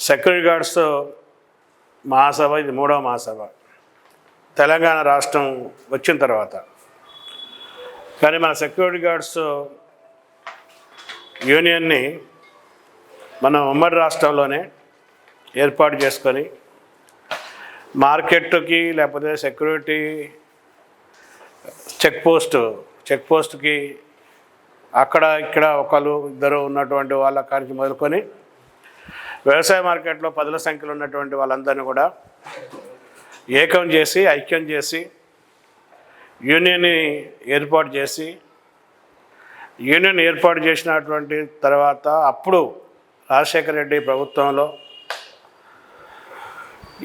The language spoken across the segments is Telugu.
సెక్యూరిటీ గార్డ్స్ మహాసభ, ఇది 3వ మహాసభ తెలంగాణ రాష్ట్రం వచ్చిన తర్వాత. కానీ మన సెక్యూరిటీ గార్డ్స్ యూనియన్ని మనం ఉమ్మడి రాష్ట్రంలోనే ఏర్పాటు చేసుకొని మార్కెట్కి లేకపోతే సెక్యూరిటీ చెక్ పోస్ట్కి అక్కడ ఇక్కడ ఒకరు ఇద్దరు ఉన్నటువంటి వాళ్ళ కాడికి మొదలుకొని వ్యవసాయ మార్కెట్లో పదుల సంఖ్యలో ఉన్నటువంటి వాళ్ళందరినీ కూడా ఐక్యం చేసి యూనియన్ని ఏర్పాటు చేసినటువంటి తర్వాత అప్పుడు రాజశేఖర రెడ్డి ప్రభుత్వంలో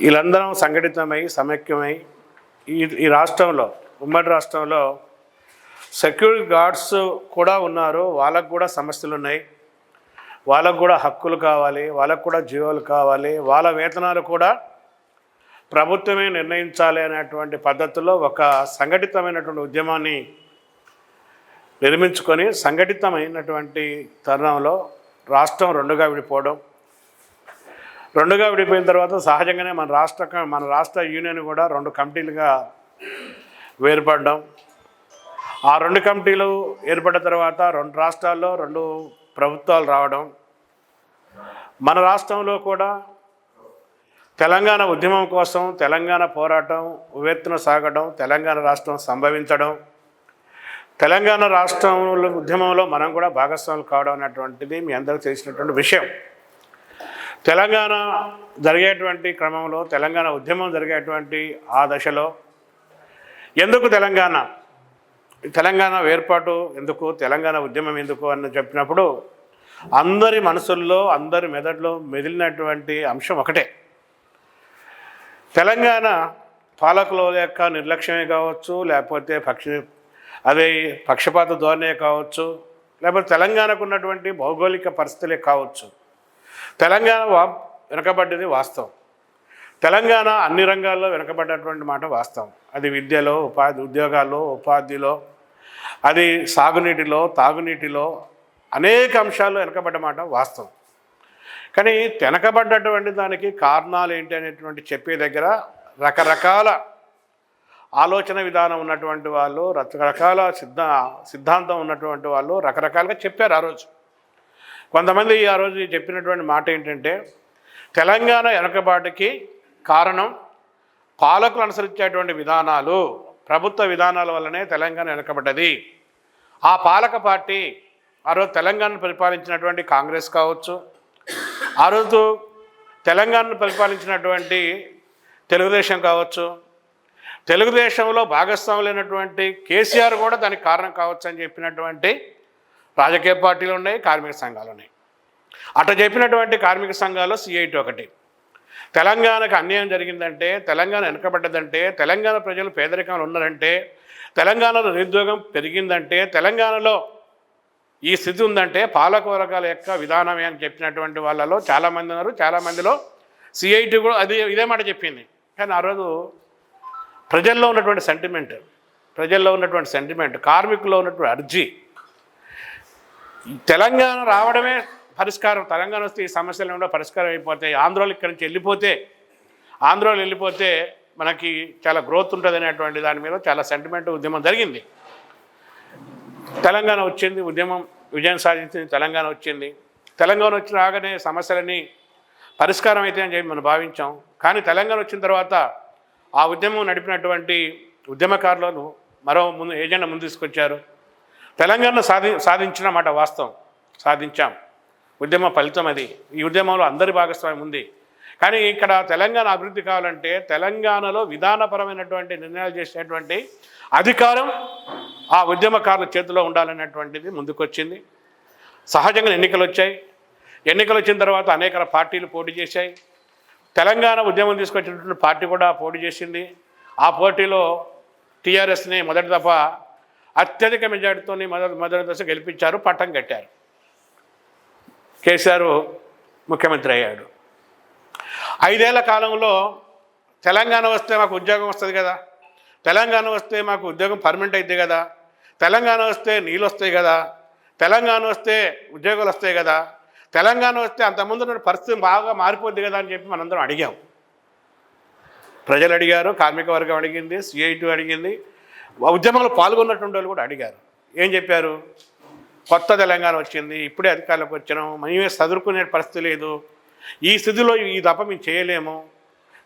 వీళ్ళందరం సంఘటితమై సమైక్యమై ఈ రాష్ట్రంలో, ఉమ్మడి రాష్ట్రంలో సెక్యూరిటీ గార్డ్స్ కూడా ఉన్నారు. వాళ్ళకు కూడా సమస్యలు ఉన్నాయి, వాళ్ళకు కూడా హక్కులు కావాలి, వాళ్ళకు కూడా జీవోలు కావాలి, వాళ్ళ వేతనాలు కూడా ప్రభుత్వమే నిర్ణయించాలి అనేటువంటి పద్ధతిలో ఒక సంఘటితమైనటువంటి ఉద్యమాన్ని నిర్మించుకొని సంఘటితమైనటువంటి తరుణంలో రాష్ట్రం రెండుగా విడిపోయిన తర్వాత సహజంగానే మన రాష్ట్ర యూనియన్ కూడా 2 కమిటీలుగా వేరుపడ్డాం. ఆ 2 కమిటీలు ఏర్పడిన తర్వాత 2 రాష్ట్రాల్లో 2 ప్రభుత్వాలు రావడం, మన రాష్ట్రంలో కూడా తెలంగాణ ఉద్యమం కోసం తెలంగాణ పోరాటం ఉవ్వెత్తున సాగడం, తెలంగాణ రాష్ట్రం సంభవించడం, తెలంగాణ రాష్ట్రం ఉద్యమంలో మనం కూడా భాగస్వాములు కావడం అనేటువంటిది మీ అందరికీ తెలిసినటువంటి విషయం. తెలంగాణ జరిగేటువంటి క్రమంలో, తెలంగాణ ఉద్యమం జరిగేటువంటి ఆ దశలో ఎందుకు తెలంగాణ ఏర్పాటు ఎందుకు, తెలంగాణ ఉద్యమం ఎందుకు అని చెప్పినప్పుడు అందరి మనసుల్లో, అందరి మెదడులో మెదిలినటువంటి అంశం ఒకటే. తెలంగాణ పాలకుల యొక్క నిర్లక్ష్యమే కావచ్చు, లేకపోతే పక్షపాత ధోరణే కావచ్చు, లేకపోతే తెలంగాణకు ఉన్నటువంటి భౌగోళిక పరిస్థితులే కావచ్చు. తెలంగాణ వెనుకబడ్డది వాస్తవం. తెలంగాణ అన్ని రంగాల్లో వెనుకబడ్డటువంటి మాట వాస్తవం. అది విద్యలో, ఉద్యోగాల్లో, ఉపాధిలో, అది సాగునీటిలో, తాగునీటిలో అనేక అంశాల్లో వెనుకబడ్డ మాట వాస్తవం. కానీ వెనుకబడ్డటువంటి దానికి కారణాలు ఏంటి అనేటువంటి చెప్పే దగ్గర రకరకాల ఆలోచన విధానం ఉన్నటువంటి వాళ్ళు, రకరకాల సిద్ధాంతం ఉన్నటువంటి వాళ్ళు రకరకాలుగా చెప్పారు ఆ రోజు. కొంతమంది ఆ రోజు చెప్పినటువంటి మాట ఏంటంటే, తెలంగాణ వెనుకబాటుకి కారణం పాలకులు అనుసరించేటువంటి విధానాలు, ప్రభుత్వ విధానాల వల్లనే తెలంగాణ వెనుకబడ్డది. ఆ పాలక పార్టీ ఆ రోజు తెలంగాణను పరిపాలించినటువంటి కాంగ్రెస్ కావచ్చు, ఆ రోజు తెలంగాణను పరిపాలించినటువంటి తెలుగుదేశం కావచ్చు, తెలుగుదేశంలో భాగస్వాములైనటువంటి కేసీఆర్ కూడా దానికి కారణం కావచ్చు అని చెప్పినటువంటి రాజకీయ పార్టీలు ఉన్నాయి, కార్మిక సంఘాలు ఉన్నాయి. అట్లా చెప్పినటువంటి కార్మిక సంఘాలు సిఐటి ఒకటి. తెలంగాణకు అన్యాయం జరిగిందంటే, తెలంగాణ వెనుకబడ్డదంటే, తెలంగాణ ప్రజలు పేదరికంలో ఉన్నారంటే, తెలంగాణలో నిరుద్యోగం పెరిగిందంటే, తెలంగాణలో ఈ స్థితి ఉందంటే పాలక వర్గాల యొక్క విధానమే అని చెప్పినటువంటి వాళ్ళలో చాలామంది ఉన్నారు. చాలామందిలో సిఐటి కూడా ఇదే మాట చెప్పింది. కానీ ఆ రోజు ప్రజల్లో ఉన్నటువంటి సెంటిమెంట్, కార్మికుల్లో ఉన్నటువంటి అర్జీ, తెలంగాణ రావడమే పరిష్కారం, తెలంగాణ వస్తే ఈ సమస్యలు కూడా పరిష్కారం అయిపోతాయి, ఆంధ్రాలో ఇక్కడి నుంచి వెళ్ళిపోతే మనకి చాలా గ్రోత్ ఉంటుంది అనేటువంటి దాని మీద చాలా సెంటిమెంట్ ఉద్యమం జరిగింది. తెలంగాణ వచ్చింది, ఉద్యమం విజయం సాధించింది, తెలంగాణ వచ్చింది. తెలంగాణ వచ్చిన రాగానే సమస్యలని పరిష్కారం అయితే అని చెప్పి మనం భావించాం. కానీ తెలంగాణ వచ్చిన తర్వాత ఆ ఉద్యమం నడిపినటువంటి ఉద్యమకారులను ఏజెండా ముందు తీసుకొచ్చారు. తెలంగాణ సాధించిన మాట వాస్తవం, సాధించాం. ఉద్యమ ఫలితం అది. ఈ ఉద్యమంలో అందరి భాగస్వామ్యం ఉంది. కానీ ఇక్కడ తెలంగాణ అభివృద్ధి కావాలంటే తెలంగాణలో విధానపరమైనటువంటి నిర్ణయాలు చేసేటువంటి అధికారం ఆ ఉద్యమకారుల చేతిలో ఉండాలనేటువంటిది ముందుకొచ్చింది. సహజంగా ఎన్నికలు వచ్చిన తర్వాత అనేక పార్టీలు పోటీ చేశాయి. తెలంగాణ ఉద్యమం తీసుకొచ్చినటువంటి పార్టీ కూడా పోటీ చేసింది. ఆ పోటీలో టీఆర్ఎస్ని మొదటి దఫా అత్యధిక మెజార్టీతో మొదటి దశ గెలిపించారు, పట్టం కట్టారు. కేసీఆర్ ముఖ్యమంత్రి అయ్యాడు. 5 ఏళ్ల కాలంలో తెలంగాణ వస్తే మాకు ఉద్యోగం వస్తుంది కదా, తెలంగాణ వస్తే మాకు ఉద్యోగం పర్మనెంట్ అవుతుంది కదా, తెలంగాణ వస్తే నీళ్ళు వస్తాయి కదా, తెలంగాణ వస్తే ఉద్యోగాలు వస్తాయి కదా, తెలంగాణ వస్తే అంతకుముందు పరిస్థితి బాగా మారిపోద్ది కదా అని చెప్పి మనందరం అడిగాం. ప్రజలు అడిగారు, కార్మిక వర్గం అడిగింది, సిఐటి అడిగింది, ఉద్యమంలో పాల్గొన్నటువంటి వాళ్ళు కూడా అడిగారు. ఏం చెప్పారు? కొత్త తెలంగాణ వచ్చింది, ఇప్పుడే అధికారంలోకి వచ్చినాం, మేమే చదువుకునే పరిస్థితి లేదు, ఈ స్థితిలో ఈ తప్ప మేము చేయలేము,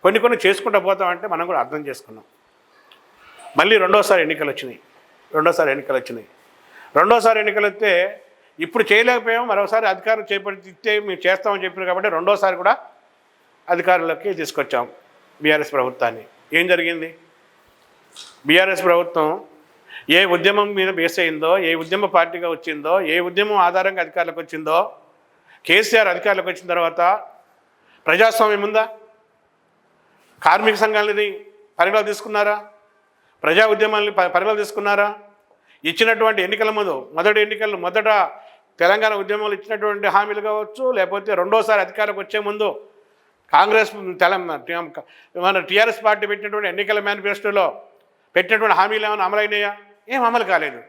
కొన్ని చేసుకుంటూ పోతామంటే మనం కూడా అర్థం చేసుకున్నాం. మళ్ళీ రెండోసారి ఎన్నికలు వచ్చినాయి. రెండోసారి ఎన్నికలు వస్తే ఇప్పుడు చేయలేకపోయాము, మరోసారి అధికారం చేపడితే మేము చేస్తామని చెప్పారు కాబట్టి రెండోసారి కూడా అధికారంలోకి తీసుకొచ్చాం బీఆర్ఎస్ ప్రభుత్వాన్ని. ఏం జరిగింది? బీఆర్ఎస్ ప్రభుత్వం ఏ ఉద్యమం మీద బేస్ అయిందో, ఏ ఉద్యమ పార్టీగా వచ్చిందో, ఏ ఉద్యమం ఆధారంగా అధికారులకు వచ్చిందో, కేసీఆర్ అధికారులకు వచ్చిన తర్వాత ప్రజాస్వామ్యం ఉందా? కార్మిక సంఘాలని పరిగణలో తీసుకున్నారా? ప్రజా ఉద్యమాలని పరిగణలో తీసుకున్నారా? ఇచ్చినటువంటి ఎన్నికల ముందు మొదట తెలంగాణ ఉద్యమంలో ఇచ్చినటువంటి హామీలు కావచ్చు, లేకపోతే రెండోసారి అధికారులకు వచ్చే ముందు కాంగ్రెస్ మన టీఆర్ఎస్ పార్టీ పెట్టినటువంటి ఎన్నికల మేనిఫెస్టోలో పెట్టినటువంటి హామీలు ఏమైనా అమలైనాయా? ఏం అమలు కాలేదు.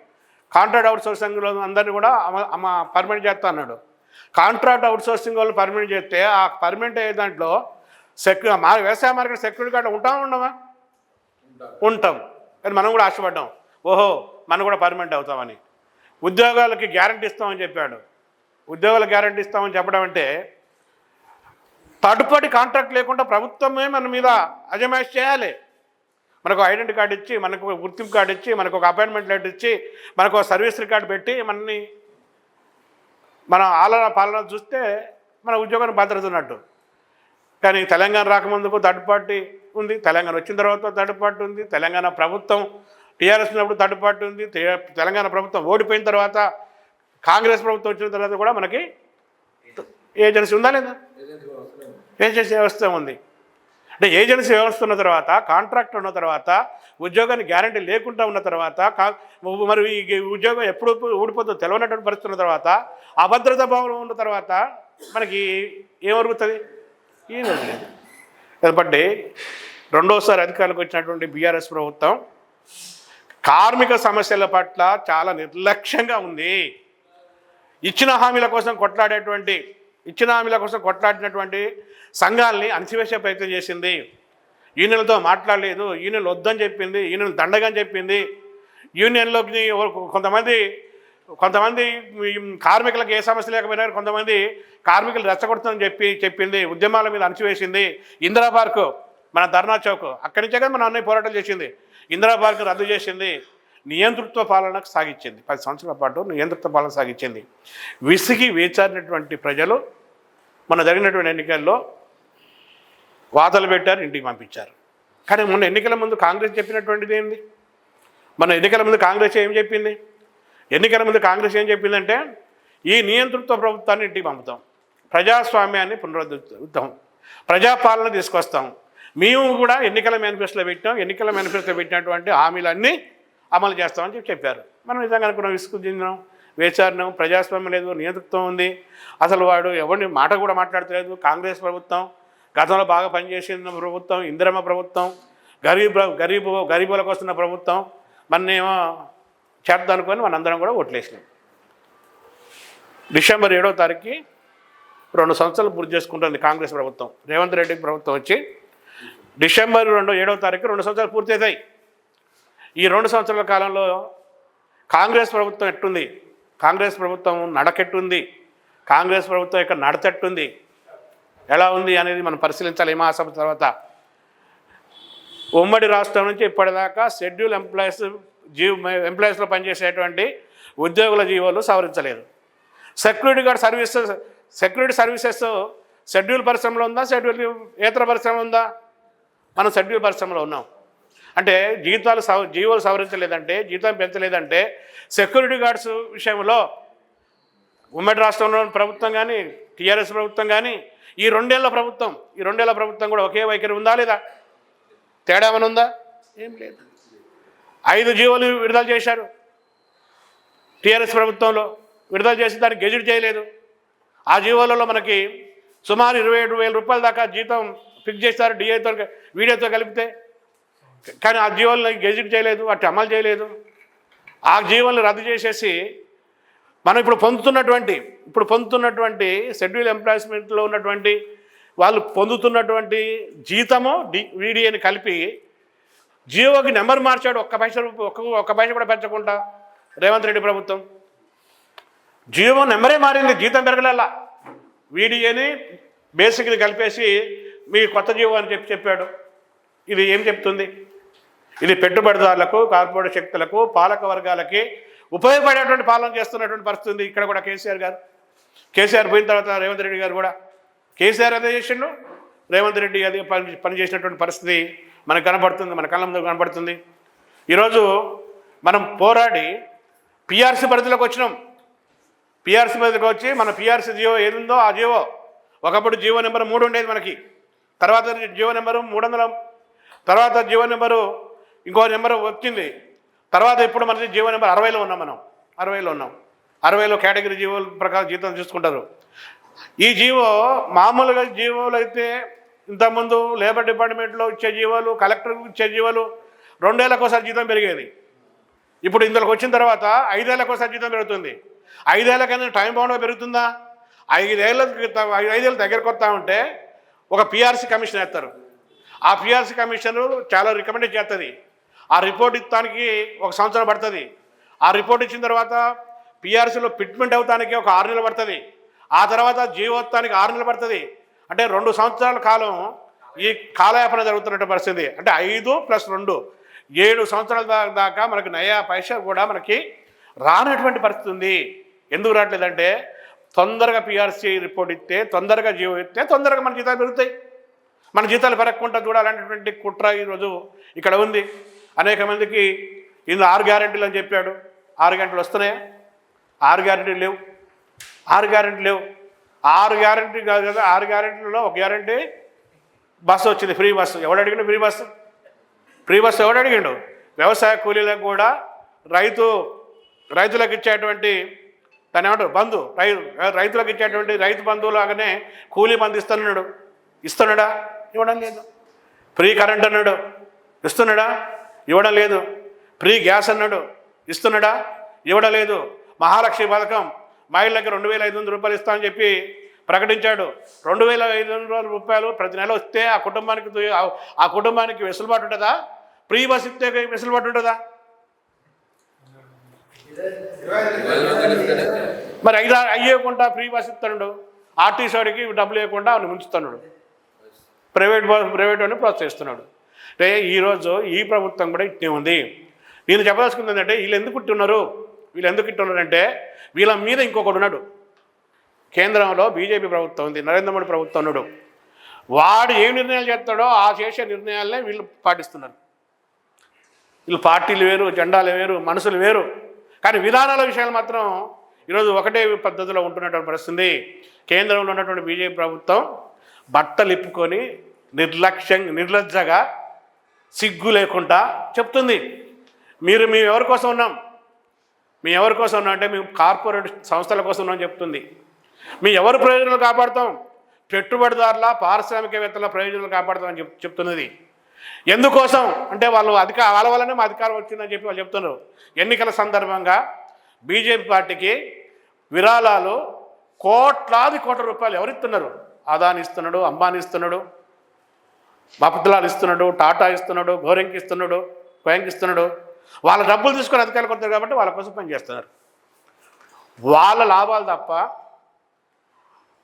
కాంట్రాక్ట్ అవుట్సోర్సింగ్లో అందరినీ కూడా పర్మనెంట్ చేస్తా అన్నాడు. కాంట్రాక్ట్ అవుట్సోర్సింగ్ వాళ్ళు పర్మనెంట్ చేస్తే ఆ పర్మనెంట్ అయ్యే దాంట్లో వ్యవసాయ మార్కెట్ సెక్యూరిటీ కార్డు ఉండమా? ఉంటాం. కానీ మనం కూడా ఆశపడ్డాం, ఓహో మనం కూడా పర్మనెంట్ అవుతామని. ఉద్యోగాలకి గ్యారంటీ ఇస్తామని చెప్పాడు. ఉద్యోగాలకు గ్యారంటీ ఇస్తామని చెప్పడం అంటే థర్డ్ పార్టీ కాంట్రాక్ట్ లేకుండా ప్రభుత్వమే మన మీద అజమాయిష్ చేయాలి. మనకు ఐడెంటిటీ కార్డు ఇచ్చి, మనకు గుర్తింపు కార్డు ఇచ్చి, మనకు ఒక అపాయింట్మెంట్ లెటర్ ఇచ్చి, మనకు సర్వీస్ రికార్డు పెట్టి మన ఆలన పాలన చూస్తే మన ఉద్యోగానికి భద్రత ఉన్నట్టు. కానీ తెలంగాణ రాకముందుకు థర్డ్ పార్టీ ఉంది, తెలంగాణ వచ్చిన తర్వాత థర్డ్ పార్టీ ఉంది, తెలంగాణ ప్రభుత్వం టీఆర్ఎస్ ఉన్నప్పుడు థర్డ్ పార్టీ ఉంది, తెలంగాణ ప్రభుత్వం ఓడిపోయిన తర్వాత కాంగ్రెస్ ప్రభుత్వం వచ్చిన తర్వాత కూడా మనకి ఏజెన్సీ ఉందా లేదా? ఏజెన్సీ వ్యవస్థ ఉంది. అంటే ఏజెన్సీ వ్యవస్థ ఉన్న తర్వాత, కాంట్రాక్ట్ ఉన్న తర్వాత, ఉద్యోగానికి గ్యారంటీ లేకుండా ఉన్న తర్వాత, మరి ఈ ఉద్యోగం ఎప్పుడు ఊడిపోతుందో తెలియనటువంటి పరిస్థితి ఉన్న తర్వాత, అభద్రతా భావం ఉన్న తర్వాత మనకి ఏమరుగుతుంది? ఏం జరగలేదు. కాబట్టి రెండోసారి అధికారులకు వచ్చినటువంటి బీఆర్ఎస్ ప్రభుత్వం కార్మిక సమస్యల పట్ల చాలా నిర్లక్ష్యంగా ఉంది. ఇచ్చిన హామీల కోసం కొట్లాడినటువంటి సంఘాలని అణచివేసే ప్రయత్నం చేసింది. యూనియన్లతో మాట్లాడలేదు, యూనియన్లు వద్దని చెప్పింది, యూనియన్లు దండగని చెప్పింది. యూనియన్లోకి కొంతమంది కార్మికులకు ఏ సమస్య లేకపోయినా కొంతమంది కార్మికులు రెచ్చగొడుతుందని చెప్పింది. ఉద్యమాల మీద అణచివేసింది. ఇందిరా పార్కు, మన ధర్నా చౌక్, అక్కడి నుంచే కదా మన అన్నయ్య పోరాటాలు చేసింది. ఇందిరా పార్కు రద్దు చేసింది. నియంతృత్వ పాలనకు సాగించింది. 10 సంవత్సరాల పాటు నియంతృత్వ పాలన సాగించింది. విసిగి వేచారినటువంటి ప్రజలు మన జరిగినటువంటి ఎన్నికల్లో వాతలు పెట్టారు, ఇంటికి పంపించారు. కానీ మొన్న ఎన్నికల ముందు కాంగ్రెస్ చెప్పినటువంటిది ఏంది? మన ఎన్నికల ముందు కాంగ్రెస్ ఏం చెప్పింది? ఏం చెప్పిందంటే ఈ నియంతృత్వ ప్రభుత్వాన్ని ఇంటికి పంపుతాం, ప్రజాస్వామ్యాన్ని పునరుద్ధరిస్తాం, ప్రజాపాలన తీసుకొస్తాం, మేము కూడా ఎన్నికల మేనిఫెస్టోలో పెట్టినటువంటి హామీలన్నీ అమలు చేస్తామని చెప్పారు. మనం నిజంగా అనుకున్నాం, విసుగు చెందినాం, వేచారినాం. ప్రజాస్వామ్యం లేదు, నియంతృత్వం ఉంది, అసలు వాడు ఎవరిని మాట కూడా మాట్లాడతలేదు. కాంగ్రెస్ ప్రభుత్వం గతంలో బాగా పనిచేసిన ప్రభుత్వం, ఇందిరమ్మ ప్రభుత్వం, గరీబులకు వస్తున్న ప్రభుత్వం, మన్నేమో చేద్దాం అనుకొని మనందరం కూడా ఓట్లేసినాం. డిసెంబర్ 7వ తారీఖుకి 2 సంవత్సరాలు పూర్తి చేసుకుంటుంది కాంగ్రెస్ ప్రభుత్వం. రేవంత్ రెడ్డి ప్రభుత్వం వచ్చి డిసెంబర్ 7వ తారీఖు 2 సంవత్సరాలు పూర్తి అవుతాయి. ఈ 2 సంవత్సరాల కాలంలో కాంగ్రెస్ ప్రభుత్వం ఎట్టుంది, కాంగ్రెస్ ప్రభుత్వం నడకెట్టుంది, కాంగ్రెస్ ప్రభుత్వం యొక్క నడతెట్టుంది, ఎలా ఉంది అనేది మనం పరిశీలించాలి. ఈ మహాసభ తర్వాత ఉమ్మడి రాష్ట్రం నుంచి ఇప్పటిదాకా షెడ్యూల్ ఎంప్లాయీస్లో పనిచేసేటువంటి ఉద్యోగుల జీవోలు సవరించలేదు. సెక్యూరిటీ సర్వీసెస్ షెడ్యూల్ పరిశ్రమలో ఉందా, ఏతర పరిశ్రమ ఉందా? మనం షెడ్యూల్ పరిశ్రమలో ఉన్నాం. అంటే జీవోలు సవరించలేదంటే, జీతం పెంచలేదంటే సెక్యూరిటీ గార్డ్స్ విషయంలో ఉమ్మడి రాష్ట్రంలో ప్రభుత్వం కానీ, టీఆర్ఎస్ ప్రభుత్వం కానీ, ఈ 2 ఏళ్ల ప్రభుత్వం కూడా ఒకే వైఖరి ఉందా లేదా? తేడా ఏమైనా ఉందా? ఏం లేదు. 5 జీవోలు విడుదల చేశారు టీఆర్ఎస్ ప్రభుత్వంలో. విడుదల చేసి దాన్ని గెజిట్ చేయలేదు. ఆ జీవోలలో మనకి సుమారు 27,000 రూపాయల దాకా జీతం ఫిక్స్ చేశారు డిఏతో, వీడియోతో కలిపితే. కానీ ఆ జీవోలను గెజిట్ చేయలేదు, అటు అమలు చేయలేదు. ఆ జీవోలను రద్దు చేసేసి మనం ఇప్పుడు పొందుతున్నటువంటి షెడ్యూల్ ఎంప్లాయ్మెంట్లో ఉన్నటువంటి వాళ్ళు పొందుతున్నటువంటి జీతము వీడియోని కలిపి జియోకి నెంబర్ మార్చాడు. ఒక్క పైస కూడా పెంచకుండా రేవంత్ రెడ్డి ప్రభుత్వం. జియో నెంబరే మారింది, జీతం పెరగలల్లా. వీడియోని బేసిక్ని కలిపేసి మీ కొత్త జియో అని చెప్పాడు. ఇది ఏం చెప్తుంది? ఇది పెట్టుబడిదారులకు, కార్పొరేట్ శక్తులకు, పాలక వర్గాలకి ఉపయోగపడేటువంటి పాలన చేస్తున్నటువంటి పరిస్థితి ఉంది. ఇక్కడ కూడా కేసీఆర్ పోయిన తర్వాత రేవంత్ రెడ్డి గారు కూడా, కేసీఆర్ అదే చేసిండు, రేవంత్ రెడ్డి అదే పని చేసినటువంటి పరిస్థితి మనకు కనపడుతుంది, మన కళ్ళ ముందు కనపడుతుంది. ఈరోజు మనం పోరాడి పిఆర్సీ పరిధిలోకి వచ్చినాం. పిఆర్సీ పరిధిలోకి వచ్చి మన పిఆర్సీ జియో ఏదుందో ఆ జియో, ఒకప్పుడు జియో నెంబర్ 3 ఉండేది మనకి, తర్వాత జియో నెంబరు 300, తర్వాత జియో నెంబరు ఇంకో నెంబరు వచ్చింది. తర్వాత ఇప్పుడు మనకి జియో నెంబర్ 60లో ఉన్నాం. మనం 60లో కేటగిరీ జియోల ప్రకారం జీతం చూసుకుంటారు. ఈ జియో మామూలుగా జియోలు అయితే ఇంతకుముందు లేబర్ డిపార్ట్మెంట్లో ఇచ్చే జీవోలు, కలెక్టర్కి ఇచ్చే జీవోలు 2 ఏళ్ళకోసారి జీతం పెరిగేది. ఇప్పుడు ఇందులోకి వచ్చిన తర్వాత 5 ఏళ్ళకోసారి జీతం పెరుగుతుంది. 5 ఏళ్ళకైనా టైం బౌండ్గా పెరుగుతుందా? 5 ఏళ్ళు దగ్గరకు వస్తూ ఉంటే ఒక పిఆర్సీ కమిషన్ వేస్తారు. ఆ పిఆర్సీ కమిషన్ చాలా రికమెండ్ చేస్తుంది. ఆ రిపోర్ట్ ఇస్తానికి 1 సంవత్సరం పడుతుంది. ఆ రిపోర్ట్ ఇచ్చిన తర్వాత పిఆర్సీలో ఫిట్మెంట్ అవుతానికి ఒక 6 నెలలు పడుతుంది. ఆ తర్వాత జియో వస్తానికి 6 నెలలు పడుతుంది. అంటే 2 సంవత్సరాల కాలం ఈ కాలయాపన జరుగుతున్న పరిస్థితి. అంటే 5 + 2 7 సంవత్సరాల దాకా మనకి నయా పైసా కూడా మనకి రానటువంటి పరిస్థితి ఉంది. ఎందుకు రావట్లేదంటే తొందరగా పిఆర్సీ రిపోర్ట్ ఇస్తే, తొందరగా జియో ఇస్తే తొందరగా మన జీతాలు పెరుగుతాయి. మన జీతాలు పెరగకుండా చూడాలనేటువంటి కుట్ర ఈరోజు ఇక్కడ ఉంది. అనేక మందికి ఇందులో 6 గ్యారెంటీలు అని చెప్పాడు. 6 గ్యారెంటీలు వస్తున్నాయా? 6 గ్యారెంటీలు లేవు. 6 గ్యారెంటీలు లేవు. 6 గ్యారెంటీ కాదు కదా, 6 గ్యారెంటీలలో ఒక గ్యారెంటీ బస్సు వచ్చింది, ఫ్రీ బస్సు. ఎవడు అడిగిండు ఫ్రీ బస్సు? ఫ్రీ బస్సు ఎవడు అడిగిండు? వ్యవసాయ కూలీలకు కూడా రైతులకు ఇచ్చేటువంటి దాన్ని ఏమంటారు బంధు, రైతులకు ఇచ్చేటువంటి రైతు బంధువులాగానే కూలీ బంధు ఇస్తున్నాడా? ఇవ్వడం లేదు. ఫ్రీ కరెంట్ అన్నాడు, ఇస్తున్నాడా? ఇవ్వడం లేదు. ఫ్రీ గ్యాస్ అన్నాడు, ఇస్తున్నాడా? ఇవ్వడం లేదు. మహాలక్ష్మి పథకం మహిళలకి 2500 రూపాయలు ఇస్తామని చెప్పి ప్రకటించాడు. 2500 రూపాయలు ప్రతి నెల వస్తే ఆ కుటుంబానికి వెసులుబాటు ఉంటుందా? ఫ్రీ బస్ ఇస్తే వెసులుబాటు ఉంటుందా? మరి అయ్యేకుండా ఫ్రీ బస్ ఇస్తున్నాడు, ఆర్టీసీ వాడికి డబ్బులు ఇవ్వకుండా వాడిని ఉంచుతున్నాడు, ప్రైవేట్ వాడిని ప్రోత్సహిస్తున్నాడు. అంటే ఈరోజు ఈ ప్రభుత్వం కూడా ఇట్టే ఉంది. నేను చెప్పదలుచుకుంది ఏంటంటే వీళ్ళు ఎందుకు ఇట్టున్నారంటే వీళ్ళ మీద ఇంకొకడు ఉన్నాడు. కేంద్రంలో బీజేపీ ప్రభుత్వం ఉంది, నరేంద్ర మోడీ ప్రభుత్వం ఉన్నాడు. వాడు ఏ నిర్ణయాలు చేస్తాడో ఆ చేసే నిర్ణయాలనే వీళ్ళు పాటిస్తున్నారు. వీళ్ళు పార్టీలు వేరు, జెండాలు వేరు, మనసులు వేరు, కానీ విధానాల విషయాలు మాత్రం ఈరోజు ఒకటే పద్ధతిలో ఉంటున్నటువంటి పరిస్థితి. కేంద్రంలో ఉన్నటువంటి బీజేపీ ప్రభుత్వం బట్టలు ఇప్పుకొని నిర్లజ్జగా సిగ్గు లేకుండా చెప్తుంది, మేము ఎవరి కోసం ఉన్నాం అంటే మేము కార్పొరేట్ సంస్థల కోసం ఉన్నామని చెప్తుంది. మేము ఎవరి ప్రయోజనాలు కాపాడుతాం? పెట్టుబడిదారుల, పారిశ్రామికవేత్తల ప్రయోజనాలు కాపాడుతామని చెప్తున్నది. ఎందుకోసం అంటే వాళ్ళ వల్లనే మా అధికారం వచ్చిందని చెప్పి వాళ్ళు చెప్తున్నారు. ఎన్నికల సందర్భంగా బీజేపీ పార్టీకి విరాళాలు కోట్ల రూపాయలు ఎవరిస్తున్నారు? అదాని ఇస్తున్నాడు, అంబానీ ఇస్తున్నాడు, మఫ్దలాల్ ఇస్తున్నాడు, టాటా ఇస్తున్నాడు, గోరెంకి ఇస్తున్నాడు. వాళ్ళ డబ్బులు తీసుకొని అధికారులకు వస్తారు కాబట్టి వాళ్ళ కోసం పనిచేస్తున్నారు. వాళ్ళ లాభాలు తప్ప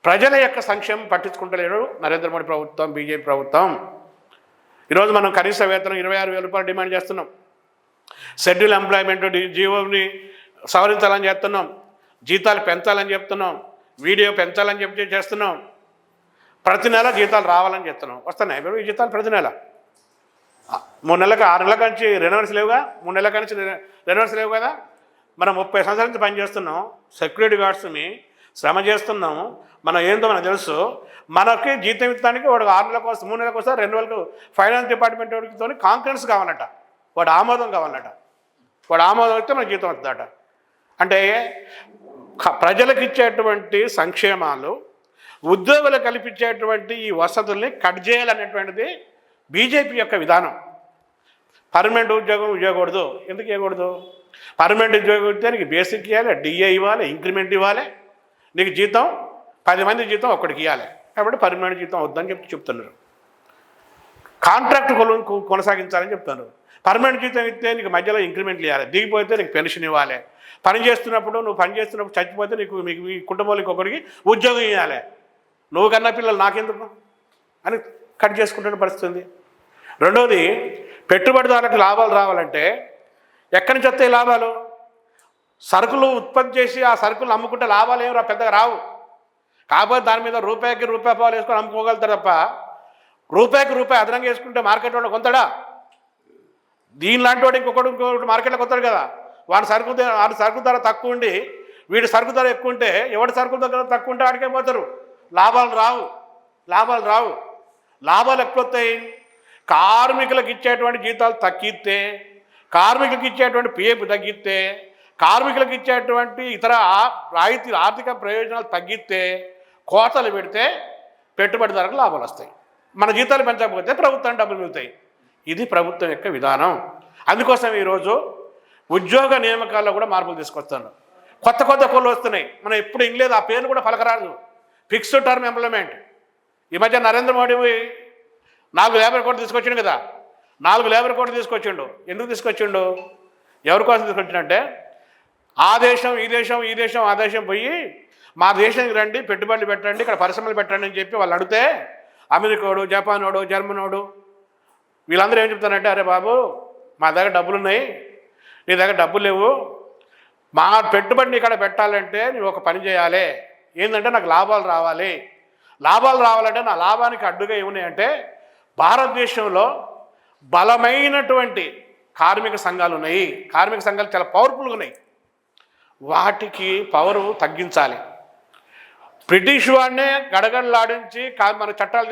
ప్రజల యొక్క సంక్షేమం పట్టించుకుంటలేడు నరేంద్ర మోడీ ప్రభుత్వం, బీజేపీ ప్రభుత్వం. ఈరోజు మనం కనీస వేతనం 26,000 రూపాయలు డిమాండ్ చేస్తున్నాం. షెడ్యూల్ ఎంప్లాయ్మెంట్ జియోని సవరించాలని చెప్తున్నాం, జీతాలు పెంచాలని చెప్తున్నాం, వీడియో పెంచాలని చెప్పి చేస్తున్నాం. ప్రతి నెల జీతాలు రావాలని చెప్తున్నాం. వస్తున్నాయి ఇప్పుడు ఈ జీతాలు ప్రతి నెల. 3 నెలలకు 6 నెలల నుంచి రెన్యువల్స్ లేవుగా, 3 నెలల నుంచి రెన్యువల్స్ లేవు కదా. మనం 30 సంవత్సరాల నుంచి పనిచేస్తున్నాం, సెక్యూరిటీ గార్డ్స్ని శ్రమ చేస్తున్నాము. మనం ఏందో మనకు తెలుసు. మనకి జీతం ఇస్తానికి వాడు 6 నెలలకు 3 నెలలకు వస్తే రెన్యువల్కు ఫైనాన్స్ డిపార్ట్మెంట్ వాడితో కాన్ఫరెన్స్ కావాలట, వాడు ఆమోదం కావాలట. వాడు ఆమోదం వస్తే మనకు జీతం వస్తుందట. అంటే ప్రజలకు ఇచ్చేటువంటి సంక్షేమాలు, ఉద్యోగులు కల్పించేటువంటి ఈ వసతుల్ని కట్ చేయాలనేటువంటిది బీజేపీ యొక్క విధానం. పర్మనెంట్ ఉద్యోగం ఇవ్వకూడదు. ఎందుకు ఇవ్వకూడదు? పర్మనెంట్ ఉద్యోగం ఇస్తే నీకు బేసిక్ ఇవ్వాలి, డిఏ ఇవ్వాలి, ఇంక్రిమెంట్ ఇవ్వాలి, నీకు జీతం 10 మంది జీతం ఒక్కడికి ఇవ్వాలి. కాబట్టి పర్మనెంట్ జీతం వద్దని చెప్తున్నారు. కాంట్రాక్ట్ కొనసాగించాలని చెప్తున్నారు. పర్మనెంట్ జీతం ఇస్తే నీకు మధ్యలో ఇంక్రిమెంట్లు ఇవ్వాలి, దిగిపోతే నీకు పెన్షన్ ఇవ్వాలి, నువ్వు పని చేస్తున్నప్పుడు చచ్చిపోతే మీకు మీ కుటుంబంలో ఒకరికి ఉద్యోగం ఇవ్వాలి, నువ్వు కన్నా పిల్లలు నాకెందుకు అని కట్ చేసుకుంటున్న పరిస్థితి ఉంది. రెండవది, పెట్టుబడిదారులకు లాభాలు రావాలంటే ఎక్కడి నుంచి వస్తాయి లాభాలు? సరుకులు ఉత్పత్తి చేసి ఆ సరుకులు అమ్ముకుంటే లాభాలు ఏమి పెద్దగా రావు. కాకపోతే దాని మీద రూపాయికి రూపాయి పాలు వేసుకొని అమ్ముకోగలుగుతారు తప్ప రూపాయికి రూపాయి అదనంగా వేసుకుంటే మార్కెట్ వాడు కొంటాడా? దీనిలాంటి వాడు ఇంకొకటి మార్కెట్లో కొంటాడు కదా. వాడి సరుకు ధర తక్కువ ఉండి వీడి సరుకు ధర ఎక్కువ ఉంటే ఎవడి సరుకు ధర తక్కువ ఉంటే ఆడికే పోతారు. లాభాలు రావు. లాభాలు ఎక్కువ వస్తాయి కార్మికులకు ఇచ్చేటువంటి జీతాలు తగ్గిస్తే, కార్మికులకు ఇచ్చేటువంటి పిఎఫ్ తగ్గిస్తే, కార్మికులకు ఇచ్చేటువంటి ఇతర ఆర్థిక ప్రయోజనాలు తగ్గిస్తే, కోతలు పెడితే పెట్టుబడిదారులకు లాభాలు వస్తాయి. మన జీతాలు పెంచకపోతే ప్రభుత్వం డబ్బులు మిగులుతాయి. ఇది ప్రభుత్వం యొక్క విధానం. అందుకోసం ఈరోజు ఉద్యోగ నియామకాల్లో కూడా మార్పులు తీసుకొస్తాను. కొత్త కోళ్ళు వస్తున్నాయి. మనం ఎప్పుడు ఇంగ్లేదు, ఆ పేర్లు కూడా పలకరాదు. Fixed term employment. ఈ మధ్య నరేంద్ర మోడీ 4 లేబర్ కోడ్ తీసుకొచ్చిండు కదా. 4 లేబర్ కోడ్ తీసుకొచ్చిండు. ఎందుకు తీసుకొచ్చిండు? ఎవరి కోసం తీసుకొచ్చిండంటే ఆ దేశం ఈ దేశం ఆ దేశం పోయి మా దేశానికి రండి, పెట్టుబడులు పెట్టండి, ఇక్కడ పరిశ్రమలు పెట్టండి అని చెప్పి వాళ్ళు అడిగితే అమెరికాడు, జపానోడు, జర్మనోడు వీళ్ళందరూ ఏం చెప్తారంటే, అరే బాబు మా దగ్గర డబ్బులు ఉన్నాయి, నీ దగ్గర డబ్బులు లేవు, మా పెట్టుబడిని ఇక్కడ పెట్టాలంటే నువ్వు ఒక పని చేయాలి. ఏంటంటే నాకు లాభాలు రావాలంటే నా లాభానికి అడ్డుగా ఏమున్నాయంటే భారతదేశంలో బలమైనటువంటి కార్మిక సంఘాలు ఉన్నాయి. కార్మిక సంఘాలు చాలా పవర్ఫుల్గా ఉన్నాయి. వాటికి పవరు తగ్గించాలి. బ్రిటిష్ వాడినే గడగడలాడించి మన చట్టాలు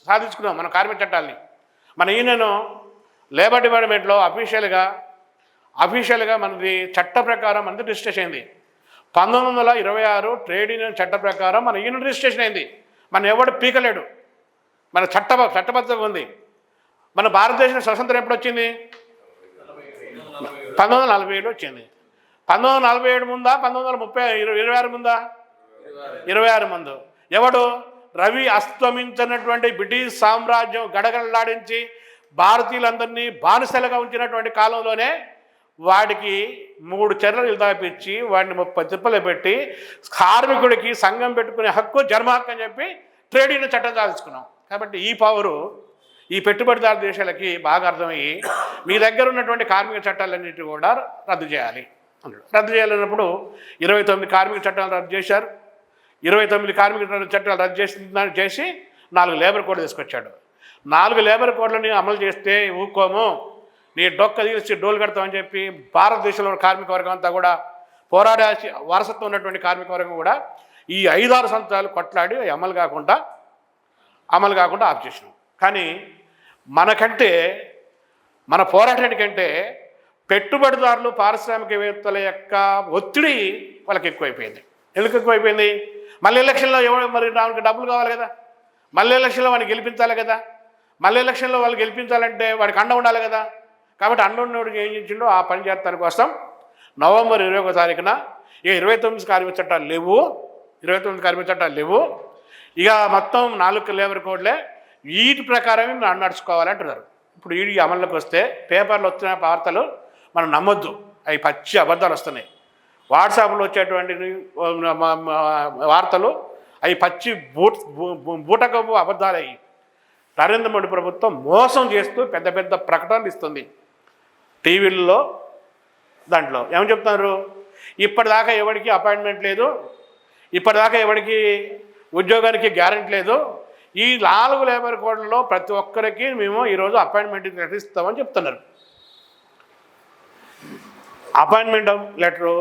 సాధించుకున్నాం, మన కార్మిక చట్టాలని. మన ఈయనను లేబర్ డిపార్ట్మెంట్లో అఫీషియల్గా మనది చట్ట ప్రకారం మనది రిజిస్ట్రేషన్ అయింది. 1926 ట్రేడ్ యూనియన్ చట్ట ప్రకారం మన యూనియన్ రిజిస్ట్రేషన్ అయింది. మన ఎవడు పీకలేడు. మన చట్టబద్ధంగా ఉంది. మన భారతదేశం స్వతంత్రం ఎప్పుడు వచ్చింది? 1947 వచ్చింది. 1947 ముందా 1926 ముందా? 26 ముందు. ఎవడు? రవి అస్తమించినటువంటి బ్రిటిష్ సామ్రాజ్యం గడగడలాడించి భారతీయులందరినీ బానిసలుగా ఉంచినటువంటి కాలంలోనే వాడికి 3 చర్యలు దాపిచ్చి వాడిని 30 తిప్పలు పెట్టి కార్మికుడికి సంఘం పెట్టుకునే హక్కు, జన్మ హక్కు అని చెప్పి ట్రేడ్ యూనియన్ చట్టం సాధించుకున్నాం. కాబట్టి ఈ పవరు ఈ పెట్టుబడిదారు దేశాలకి బాగా అర్థమయ్యి మీ దగ్గర ఉన్నటువంటి కార్మిక చట్టాలన్నింటినీ కూడా రద్దు చేయాలి అన్నాడు. రద్దు చేయాలన్నప్పుడు 29 కార్మిక చట్టాలు రద్దు చేశారు. 29 కార్మిక చట్టాలు రద్దు చేసి 4 లేబర్ కోడ్ తీసుకొచ్చాడు. 4 లేబర్ కోడ్లని అమలు చేస్తే ఊరుకోము, నీ డొక్క తీసి డోలు కడతామని చెప్పి భారతదేశంలో కార్మిక వర్గం అంతా కూడా పోరాడే వారసత్వం ఉన్నటువంటి కార్మిక వర్గం కూడా ఈ 5-6 సంవత్సరాలు కొట్లాడి అమలు కాకుండా ఆఫ్ చేసినాం. కానీ మన పోరాటానికంటే పెట్టుబడిదారులు, పారిశ్రామికవేత్తల యొక్క ఒత్తిడి వాళ్ళకి ఎక్కువైపోయింది. ఎందుకు ఎక్కువైపోయింది? మళ్ళీ ఎలక్షన్లో మరి దానికి డబ్బులు కావాలి కదా, మళ్ళీ ఎలక్షన్లో వాడిని గెలిపించాలి కదా, మళ్ళీ ఎలక్షన్లో వాళ్ళు గెలిపించాలంటే వాడికి అండ ఉండాలి కదా. కాబట్టి అండ ఉన్నోడికి ఏం చేసిండో ఆ పని చేస్తాని కోసం నవంబర్ 21వ తారీఖున ఇక 29 కార్మిక చట్టాలు లేవు, ఇక మొత్తం 4 లేబర్ కోడ్లే, వీటి ప్రకారమే నడుచుకోవాలంటున్నారు. ఇప్పుడు ఈ అమల్లోకి వస్తే పేపర్లో వచ్చిన వార్తలు మనం నమ్మొద్దు, అవి పచ్చి అబద్ధాలు వస్తున్నాయి. వాట్సాప్లో వచ్చేటువంటి వార్తలు అవి పచ్చి బూటకపు అబద్ధాలు. అయ్యి నరేంద్ర మోడీ ప్రభుత్వం మోసం చేస్తూ పెద్ద పెద్ద ప్రకటనలు ఇస్తుంది టీవీల్లో. దాంట్లో ఏమని చెప్తున్నారు? ఇప్పటిదాకా ఎవరికి అపాయింట్మెంట్ లేదు, ఇప్పటిదాకా ఎవరికి ఉద్యోగానికి గ్యారెంటీ లేదు, ఈ 4 లేబర్ కోడ్లలో ప్రతి ఒక్కరికి మేము ఈరోజు అపాయింట్మెంట్ లెటర్ ఇస్తామని చెప్తున్నారు. అపాయింట్మెంట్ లెటరు,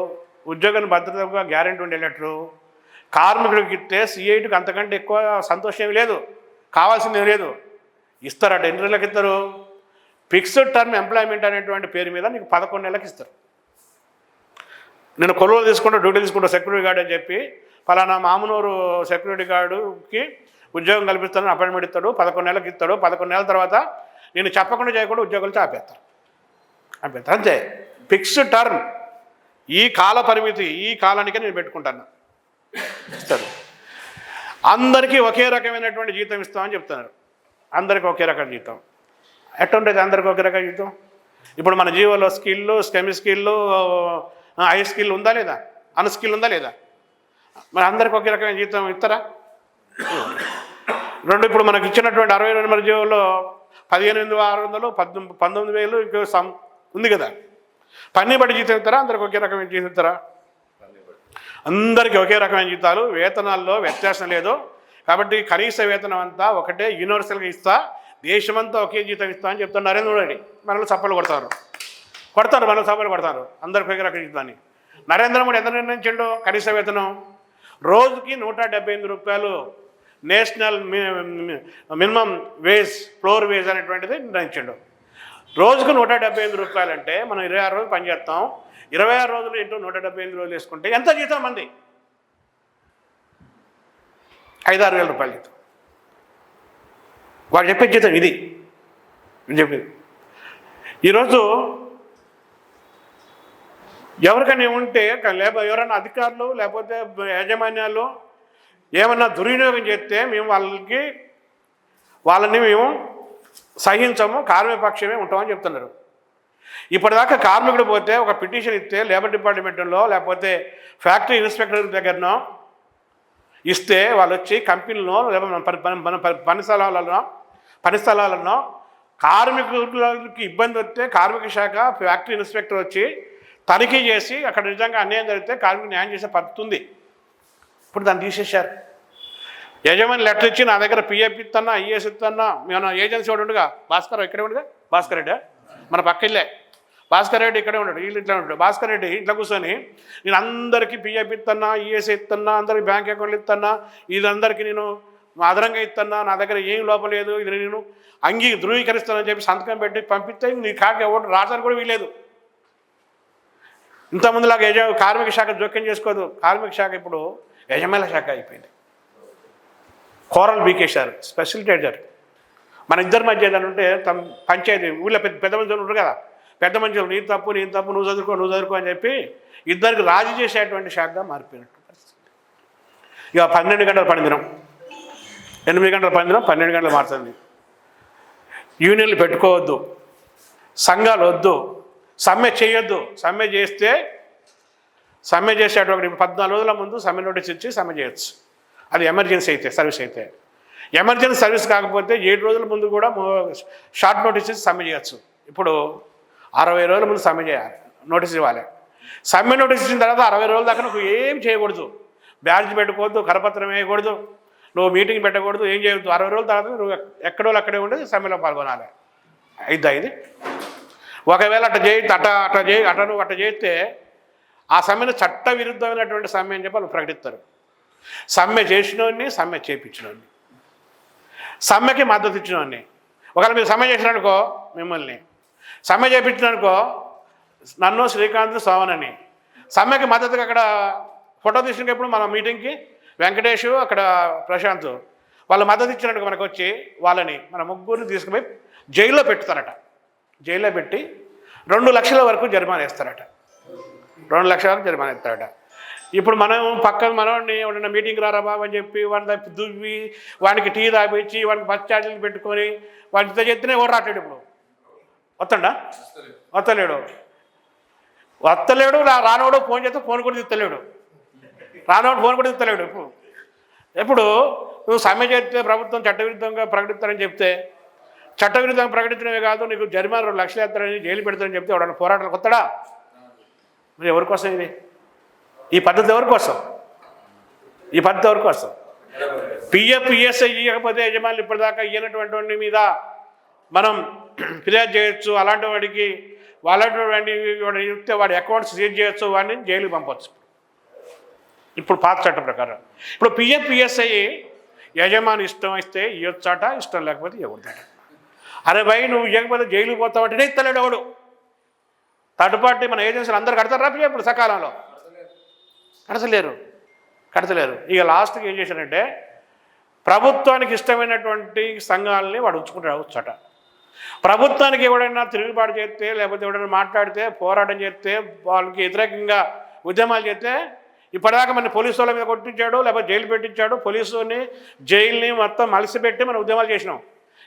ఉద్యోగాన్ని భద్రతగా గ్యారెంటీ ఉండే లెటరు కార్మికుడికి ఇస్తే సిఐటికి అంతకంటే ఎక్కువ సంతోషం ఏమి లేదు, కావాల్సిందేం లేదు. ఇస్తారట. ఎన్ని నెలలకు ఇస్తారు? ఫిక్స్డ్ టర్మ్ ఎంప్లాయ్మెంట్ అనేటువంటి పేరు మీద నీకు 11 నెలలకు ఇస్తారు. నేను కొలువులు డ్యూటీ తీసుకుంటా సెక్యూరిటీ గార్డ్ అని చెప్పి ఫలానా మామునూరు సెక్యూరిటీ గార్డుకి ఉద్యోగం కల్పిస్తానని అపాయింట్మెంట్ ఇస్తాడు, 11 నెలలకు ఇస్తాడు. 11 నెలల తర్వాత నేను చెప్పకుండా చేయకుండా ఉద్యోగాలు ఆపేస్తారు. అంతే. ఫిక్స్డ్ టర్మ్ ఈ కాల పరిమితి, ఈ కాలానికే నేను పెట్టుకుంటాను ఇస్తారు. అందరికీ ఒకే రకమైనటువంటి జీతం ఇస్తామని చెప్తున్నారు. అందరికీ ఒకే రకమైన జీతం ఎట్టుంటుంది? అందరికీ ఒకే రకమైన జీతం. ఇప్పుడు మన జీవోలో స్కిల్లు, సెమీ స్కిల్లు, హై స్కిల్ ఉందా లేదా, అన్ స్కిల్ ఉందా లేదా? మరి అందరికీ ఒకే రకమైన జీతం ఇస్తారా? రెండు ఇప్పుడు మనకి ఇచ్చినటువంటి 60 నెంబర్ జీవోలో 15,600, 19,000 ఇంకో ఉంది కదా. పని బట్టి జీతం ఇస్తారా? అందరికి ఒకే రకమైన జీతం ఇస్తారా? అందరికీ ఒకే రకమైన జీతాలు, వేతనాల్లో వ్యత్యాసం లేదు. కాబట్టి కనీస వేతనం అంతా ఒకటే, యూనివర్సల్గా ఇస్తా, దేశమంతా ఒకే జీతం ఇస్తా అని చెప్తారు నరేంద్ర మోడీ. మనలో చప్పలు కొడతారు, మనలో చప్పలు కొడతారు అందరికి ఒకే రకమైన జీతాన్ని. నరేంద్ర మోడీ ఎంత నిర్ణయించాడు? కనీస వేతనం రోజుకి 178 రూపాయలు national minimum wage, floor wage అనేటువంటిది నిర్ణయించాడు. రోజుకు 175 రూపాయలు అంటే మనం 26 రోజులు పనిచేస్తాం. 26 రోజులు ఇంటూ 175 రోజులు వేసుకుంటే ఎంత జీతం మంది? 5-6 వేల రూపాయలు జీతం. వాడు చెప్పే జీతం ఇది చెప్పేది. ఈరోజు ఎవరికైనా ఉంటే ఎవరైనా అధికారులు లేకపోతే యాజమాన్యాలు ఏమన్నా దుర్వినియోగం చేస్తే మేము వాళ్ళని మేము సహించము, కార్మిక పక్షమే ఉంటామని చెప్తున్నారు. ఇప్పటిదాకా కార్మికుడు పోతే ఒక పిటిషన్ ఇస్తే లేబర్ డిపార్ట్మెంట్లో లేకపోతే ఫ్యాక్టరీ ఇన్స్పెక్టర్ దగ్గరనో ఇస్తే వాళ్ళు వచ్చి కంపెనీలో మన పని స్థలాలలో కార్మికులకి ఇబ్బంది వస్తే కార్మిక శాఖ ఫ్యాక్టరీ ఇన్స్పెక్టర్ వచ్చి తనిఖీ చేసి అక్కడ నిజంగా అన్యాయం జరిగితే కార్మికులు న్యాయం చేసే పద్ధతి ఉంది. ఇప్పుడు దాన్ని తీసేశారు. యజమాని లెటర్ ఇచ్చి నా దగ్గర పిఎఫ్ ఇస్తున్నా, ఐఏఎస్ ఇస్తున్నా, మన ఏజెన్సీ వాడు ఉండగా భాస్కర్ ఇక్కడే ఉండగా, భాస్కర్ రెడ్డి మన పక్క ఇల్లే, భాస్కర్ రెడ్డి ఇక్కడే ఉంటాడు, వీళ్ళు ఇట్లా ఉంటాడు. భాస్కర్ రెడ్డి ఇంట్లో కూర్చొని నేను అందరికీ పిఎఫ్ ఇస్తున్నా, ఈఎస్ ఇస్తున్నా, అందరికి బ్యాంక్ అకౌంట్లు ఇస్తున్నా, ఇది అందరికీ నేను అదనంగా ఇస్తున్నా, నా దగ్గర ఏం లోపం లేదు, ఇది నేను ధృవీకరిస్తానని చెప్పి సంతకం పెట్టి పంపిస్తే నీ కాకి ఎవరు రాజానికి కూడా వీలేదు. ఇంతకుముందులాగా కార్మిక శాఖ జోక్యం చేసుకోదు. కార్మిక శాఖ ఇప్పుడు యజమానుల శాఖ అయిపోయింది. కోరలు బీకేశారు, స్పెషల్ ట్రేజర్. మన ఇద్దరి మధ్య ఏదైనా ఉంటే పంచాయతీ ఊళ్ళో పెద్ద మనుషులు ఉంటారు కదా, పెద్ద మనుషులు నీ తప్పు నువ్వు చదువుకో అని చెప్పి ఇద్దరికి రాజీ చేసేటువంటి శాఖగా మారిపోయినట్టు పరిస్థితి. ఇక 12 గంటల పనిదినం, 8 గంటల పనిదినం 12 గంటలు మారుతుంది. యూనియన్లు పెట్టుకోవద్దు, సంఘాలు వద్దు, సమ్మె చేయొద్దు. సమ్మె చేసేటువంటి 14 రోజుల ముందు సమ్మె నోటీస్ ఇచ్చి సమ్మె చేయొచ్చు. అది ఎమర్జెన్సీ అయితే, సర్వీస్ అయితే. ఎమర్జెన్సీ సర్వీస్ కాకపోతే 7 రోజుల ముందు కూడా షార్ట్ నోటీస్ ఇచ్చి సమ్మె చేయొచ్చు. ఇప్పుడు 60 రోజుల ముందు సమ్మె చేయాలి, నోటీస్ ఇవ్వాలి. సమ్మె నోటీస్ ఇచ్చిన తర్వాత 60 రోజుల దాకా నువ్వు ఏం చేయకూడదు, బ్యాడ్జ్ పెట్టుకోవద్దు, కరపత్రం వేయకూడదు, నువ్వు మీటింగ్ పెట్టకూడదు, ఏం చేయవద్దు. 60 రోజుల తర్వాత నువ్వు ఎక్కడో అక్కడే ఉండి సమ్మెలో పాల్గొనాలి. అయిద్దా ఇది? ఒకవేళ అట్ట చేస్తే ఆ సమ్మెను చట్ట విరుద్ధమైనటువంటి సమ్మె అని చెప్పి వాళ్ళు ప్రకటిస్తారు. సమ్మె చేసినోడిని, సమ్మె చేయించినోడిని, సమ్మెకి మద్దతు ఇచ్చినోడిని. ఒకవేళ మీరు సమ్మె చేసిననుకో, మిమ్మల్ని సమ్మె చేయించిననుకో, నన్ను శ్రీకాంత్ సోమనని సమ్మెకి మద్దతుగా అక్కడ ఫోటో తీసినప్పుడు మన మీటింగ్కి వెంకటేష్, అక్కడ ప్రశాంత్ వాళ్ళు మద్దతు ఇచ్చినట్టు మనకు వచ్చి వాళ్ళని మన ముగ్గురిని తీసుకుపోయి జైల్లో పెట్టుతారట. జైల్లో పెట్టి 2 లక్షల వరకు జరిమానా వేస్తారట. 2 లక్షల వరకు జరిమానా వేస్తారట. ఇప్పుడు మనం పక్కన మనవాడిని ఎవడన్నా మీటింగ్ రారా బాబు అని చెప్పి వాడిని దువ్వి వాడికి టీ తాపించి వాడికి బస్ ఛార్జీలు పెట్టుకొని వాడితో చెప్తేనే ఎవరు రాటాడు. ఇప్పుడు వస్తలేడు. రానోడు ఫోన్ చేస్తే ఫోన్ కూడా తీస్తలేడు. ఇప్పుడు నువ్వు సమ్మె చేస్తే ప్రభుత్వం చట్టవిరుద్ధంగా ప్రకటిస్తారని చెప్తే, చట్టవిరుద్ధంగా ప్రకటించడమే కాదు నీకు జరిమానా 2 లక్షలు వేస్తారని, జైలు పెడతారని చెప్తే ఎవడన్నా పోరాటాలు కొత్తడా? మరి ఎవరి కోసం ఇది? ఈ పద్ధతి ఎవరి కోసం? పిఎఫ్ ఈఎస్ఐ ఇవ్వకపోతే యజమానులు ఇప్పటిదాకా ఇవ్వనటువంటి వాడి మీద మనం ఫిర్యాదు చేయొచ్చు. అలాంటి వాడికి వాడిని ఇస్తే వాడి అకౌంట్స్ సీజ్ చేయొచ్చు, వాడిని జైలుకి పంపవచ్చు. ఇప్పుడు పాత చట్టం ప్రకారం. ఇప్పుడు పిఎఫ్ ఈఎస్ఐ యజమాని ఇష్టం ఇస్తే ఇవ్వచ్చాట, ఇష్టం లేకపోతే ఇవ్వకూడదట. అరే భయ్ నువ్వు ఇవ్వకపోతే జైలుకి పోతావంటేనే ఇస్తలేడు ఎవడు. థర్డ్ పార్టీ మన ఏజెన్సీలు అందరు కడతారు రాపి ఇప్పుడు సకాలంలో కడతలేరు. ఇక లాస్ట్కి ఏం చేశారంటే ప్రభుత్వానికి ఇష్టమైనటువంటి సంఘాలని వాడు ఉంచుకుంటాడు వచ్చట. ప్రభుత్వానికి ఎవడైనా తిరుగుబాటు చేస్తే లేకపోతే ఎవడైనా మాట్లాడితే పోరాటం చేస్తే వాళ్ళకి వ్యతిరేకంగా ఉద్యమాలు చేస్తే ఇప్పటిదాకా మన పోలీసు వాళ్ళ మీద కొట్టించాడు, లేకపోతే జైలు పెట్టించాడు, పోలీసుని జైల్ని మొత్తం మలిసిపెట్టి మనం ఉద్యమాలు చేసినాం.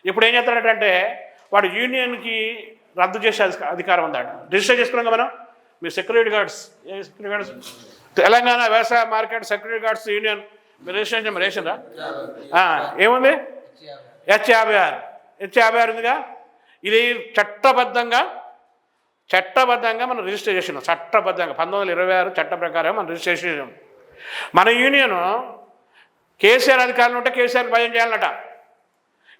ఇప్పుడు ఏం చేస్తాడంటే వాడు యూనియన్కి రద్దు చేసే అధికారం ఉందాడు. రిజిస్టర్ చేసుకున్నాం కదా మనం. మీ సెక్యూరిటీ గార్డ్స్ తెలంగాణ వ్యవసాయ మార్కెట్ సెక్యూరిటీ గార్డ్స్ యూనియన్ మీరు రిజిస్ట్రేషన్ రేషన్రా ఏముంది H56 ఉందిగా. ఇది చట్టబద్ధంగా మనం రిజిస్టర్ చేసినాం. చట్టబద్ధంగా 1926 చట్ట ప్రకారం మనం రిజిస్టర్ చేసినాం. మన యూనియన్ కేసీఆర్ అధికారులు ఉంటే కేసీఆర్ భయం చేయాలన్నట.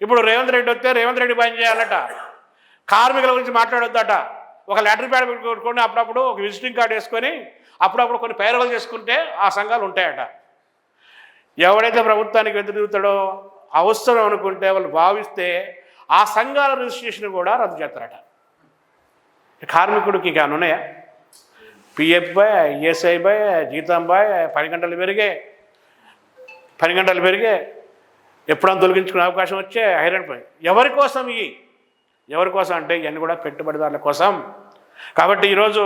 ఇప్పుడు రేవంత్ రెడ్డి వస్తే రేవంత్ రెడ్డి భయం చేయాలన్నట. కార్మికుల గురించి మాట్లాడొద్దట. ఒక లెటర్ ప్యాడ్ పెట్టుకొని అప్పుడప్పుడు ఒక విజిటింగ్ కార్డు వేసుకొని అప్పుడప్పుడు కొన్ని పేరులు చేసుకుంటే ఆ సంఘాలు ఉంటాయట. ఎవడైతే ప్రభుత్వానికి వ్యతిరేకుతాడో అవసరం అనుకుంటే వాళ్ళు భావిస్తే ఆ సంఘాల రిజిస్ట్రేషన్ కూడా రద్దు చేస్తారట. కార్మికుడికి ఇక ఉన్నాయా? పిఎఫ్ బాయ్, ఈఎస్ఐ బాయ్, జీతం బాయ్, 10 గంటలు పెరిగే ఎప్పుడన్నా తొలగించుకునే అవకాశం వచ్చే ఐరన్ పై ఎవరి కోసం అంటే ఇవన్నీ కూడా పెట్టుబడిదారుల కోసం. కాబట్టి ఈరోజు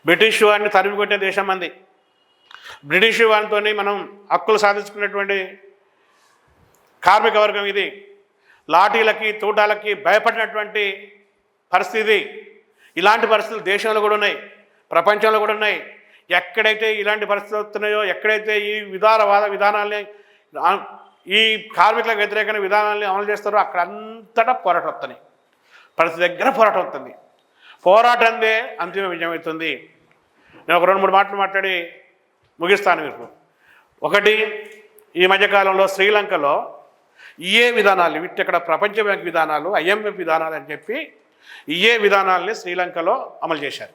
బ్రిటిష్ వారిని తరిమి కొట్టిన దేశం మంది. బ్రిటిష్ వారితో మనం హక్కులు సాధించుకున్నటువంటి కార్మిక వర్గం ఇది. లాఠీలకి తూటాలకి భయపడినటువంటి పరిస్థితి. ఇలాంటి పరిస్థితులు దేశంలో కూడా ఉన్నాయి, ప్రపంచంలో కూడా ఉన్నాయి. ఎక్కడైతే ఇలాంటి పరిస్థితులు వస్తున్నాయో, ఎక్కడైతే ఈ విధానాల్ని ఈ కార్మికులకు వ్యతిరేకమైన విధానాల్ని అమలు చేస్తారో అక్కడ అంతటా పోరాటం వస్తున్నాయి. ప్రతి దగ్గర పోరాటం వస్తుంది. పోరాటందే అంతిమ విజయం అవుతుంది. నేను ఒక 2-3 మాటలు మాట్లాడి ముగిస్తాను మీకు. ఒకటి, ఈ మధ్యకాలంలో శ్రీలంకలో ఇయే విధానాలు వీటి ఇక్కడ ప్రపంచ బ్యాంక్ విధానాలు, IMF విధానాలు అని చెప్పి ఇయే విధానాలని శ్రీలంకలో అమలు చేశారు.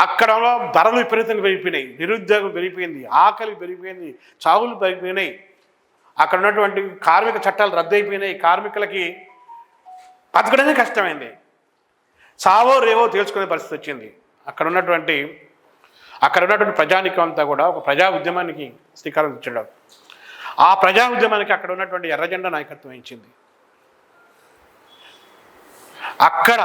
అక్కడ ధరలు విపరీతంగా పెరిగిపోయినాయి, నిరుద్యోగం పెరిగిపోయింది, ఆకలి పెరిగిపోయింది, చావులు పెరిగిపోయినాయి. అక్కడ ఉన్నటువంటి కార్మిక చట్టాలు రద్దయిపోయినాయి. కార్మికులకి బతకడమే కష్టమైంది. చావో రేవో తేల్చుకునే పరిస్థితి వచ్చింది. అక్కడ ఉన్నటువంటి ప్రజానికం అంతా కూడా ఒక ప్రజా ఉద్యమానికి శ్రీకారం చుట్టడం. ఆ ప్రజా ఉద్యమానికి అక్కడ ఉన్నటువంటి ఎర్రజెండా నాయకత్వం వహించింది. అక్కడ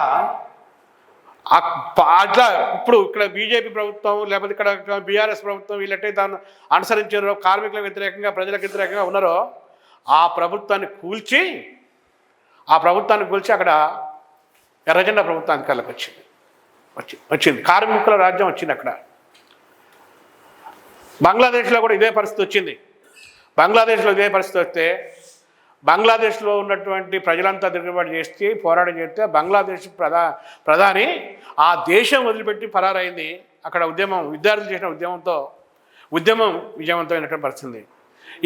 అట్లా ఇప్పుడు ఇక్కడ బీజేపీ ప్రభుత్వం లేకపోతే ఇక్కడ బీఆర్ఎస్ ప్రభుత్వం వీళ్ళంటే దాన్ని అనుసరించారో, కార్మికులకు వ్యతిరేకంగా ప్రజలకు వ్యతిరేకంగా ఉన్నారో ఆ ప్రభుత్వాన్ని కూల్చి అక్కడ ఎర్రజెండా ప్రభుత్వం అధికారులకు వచ్చింది. కార్మికుల రాజ్యం వచ్చింది అక్కడ. బంగ్లాదేశ్లో కూడా ఇదే పరిస్థితి వచ్చింది. బంగ్లాదేశ్లో ఇదే పరిస్థితి వస్తే బంగ్లాదేశ్లో ఉన్నటువంటి ప్రజలంతా తిరుగుబాటు చేస్తే, పోరాటం చేస్తే బంగ్లాదేశ్ ప్రధాని ఆ దేశం వదిలిపెట్టి పరారైంది. అక్కడ విద్యార్థులు చేసిన ఉద్యమం విజయవంతమైనటువంటి పరిస్థితి.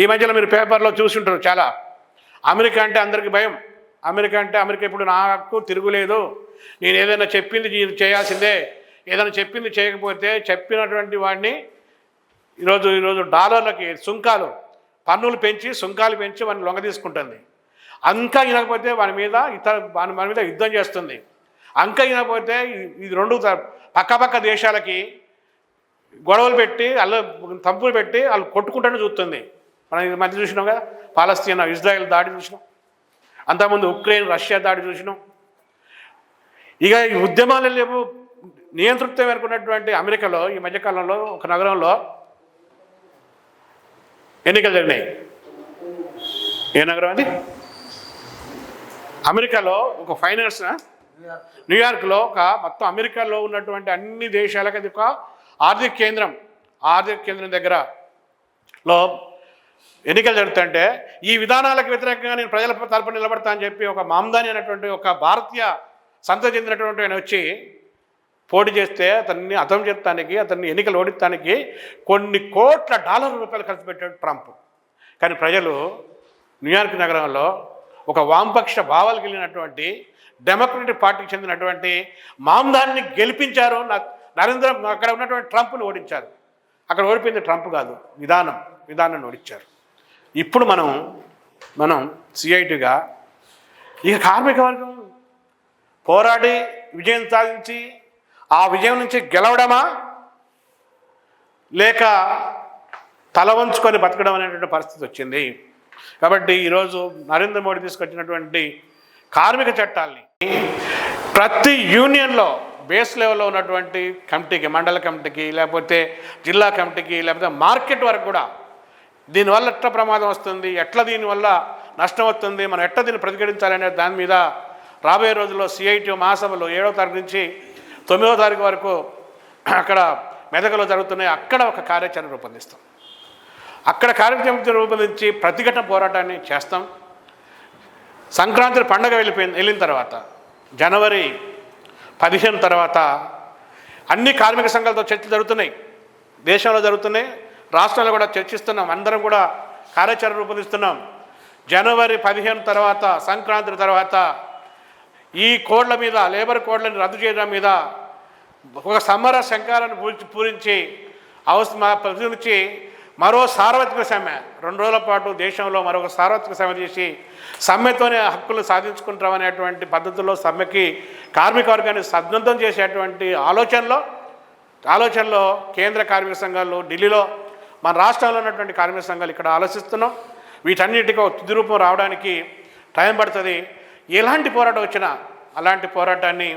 ఈ మధ్యలో మీరు పేపర్లో చూసి ఉంటారు చాలా. అమెరికా అంటే అందరికీ భయం. అమెరికా ఇప్పుడు నాకు తిరుగులేదు, నేను ఏదైనా చెప్పింది చేయాల్సిందే, ఏదైనా చెప్పింది చేయకపోతే చెప్పినటువంటి వాడిని ఈరోజు డాలర్లకి పన్నులు పెంచి సుంకాలు పెంచి వాడిని లొంగ తీసుకుంటుంది. అంకా వినకపోతే వాని మీద యుద్ధం చేస్తుంది. అంకా వినకపోతే ఇది 2 పక్క దేశాలకి గొడవలు పెట్టి తంపులు పెట్టి వాళ్ళు కొట్టుకుంటూనే చూస్తుంది. మనం ఈ మధ్య చూసినాం కదా, పాలస్తీనా ఇజ్రాయెల్ దాడి చూసినాం, అంతకుముందు ఉక్రెయిన్ రష్యా దాడి చూసినాం. ఇక ఈ ఉద్యమాలు లేవు. నియంతృత్వం అనుకున్నటువంటి అమెరికాలో ఈ మధ్యకాలంలో ఒక నగరంలో ఎన్నికలు జరిగినాయి. ఏ నగరం అది? అమెరికాలో ఒక ఫైనాన్స్ న్యూయార్క్లో మొత్తం అమెరికాలో ఉన్నటువంటి అన్ని దేశాలకు అది ఒక ఆర్థిక కేంద్రం దగ్గరలో ఎన్నికలు జరుగుతుంటే ఈ విధానాలకు వ్యతిరేకంగా నేను ప్రజల తరపున నిలబడతా అని చెప్పి ఒక మామ్దాని అనేటువంటి ఒక భారతీయ సంతతి చెందినటువంటి ఆయన వచ్చి పోటీ చేస్తే అతన్ని అతం చేస్తానికి, అతన్ని ఎన్నికలు ఓడించడానికి కొన్ని కోట్ల $1 ఖర్చు పెట్టాడు ట్రంప్. కానీ ప్రజలు న్యూయార్క్ నగరంలో ఒక వామపక్ష భావాలు కలిగినటువంటి డెమోక్రటిక్ పార్టీకి చెందినటువంటి మామ్దాన్ని గెలిపించారు. అక్కడ ఉన్నటువంటి ట్రంప్ను ఓడించారు. అక్కడ ఓడిపోయింది ట్రంప్ కాదు, విధానాన్ని ఓడించారు. ఇప్పుడు మనం సిఐటిగా ఇక కార్మిక వర్గం పోరాడి విజయం సాధించి ఆ విజయం నుంచి గెలవడమా లేక తల వంచుకొని బతకడం అనేటువంటి పరిస్థితి వచ్చింది. కాబట్టి ఈరోజు నరేంద్ర మోడీ తీసుకొచ్చినటువంటి కార్మిక చట్టాల్ని ప్రతి యూనియన్లో బేస్ లెవెల్లో ఉన్నటువంటి కమిటీకి, మండల కమిటీకి, లేకపోతే జిల్లా కమిటీకి, లేకపోతే మార్కెట్ వరకు కూడా దీనివల్ల ఎట్లా ప్రమాదం వస్తుంది, ఎట్లా దీనివల్ల నష్టం వస్తుంది, మనం ఎట్లా దీన్ని ప్రతిఘటించాలనే దాని మీద రాబోయే రోజుల్లో సిఐటి మహాసభలు 7వ తారీఖు నుంచి 9వ తారీఖు వరకు అక్కడ మెదకలో జరుగుతున్నాయి. అక్కడ ఒక కార్యాచరణ రూపొందిస్తాం. అక్కడ కార్యక్రమం రూపొందించి ప్రతిఘటన పోరాటాన్ని చేస్తాం. సంక్రాంతి పండగ వెళ్ళిన తర్వాత జనవరి 15 తర్వాత అన్ని కార్మిక సంఘాలతో చర్చలు జరుగుతున్నాయి, దేశంలో జరుగుతున్నాయి, రాష్ట్రాల్లో కూడా చర్చిస్తున్నాం. అందరం కూడా కార్యాచరణ రూపొందిస్తున్నాం. జనవరి 15 తర్వాత, సంక్రాంతి తర్వాత ఈ కోడ్ల మీద, లేబర్ కోడ్లను రద్దు చేయడం మీద ఒక సమర శంకాలను పూరించి ప్రతినిధి మరో సార్వత్రిక సమ్మె 2 రోజుల పాటు దేశంలో మరొక సార్వత్రిక సమ్మె చేసి సమ్మెతోనే హక్కులు సాధించుకుంటామనేటువంటి పద్ధతుల్లో సమ్మెకి కార్మిక వర్గాన్ని సద్నంతం చేసేటువంటి ఆలోచనలో కేంద్ర కార్మిక సంఘాలు ఢిల్లీలో, మన రాష్ట్రాల్లో ఉన్నటువంటి కార్మిక సంఘాలు ఇక్కడ ఆలోచిస్తున్నాం. వీటన్నిటికీ ఒక తుది రూపం రావడానికి టైం పడుతుంది. ఎలాంటి పోరాటం వచ్చినా అలాంటి పోరాటాన్ని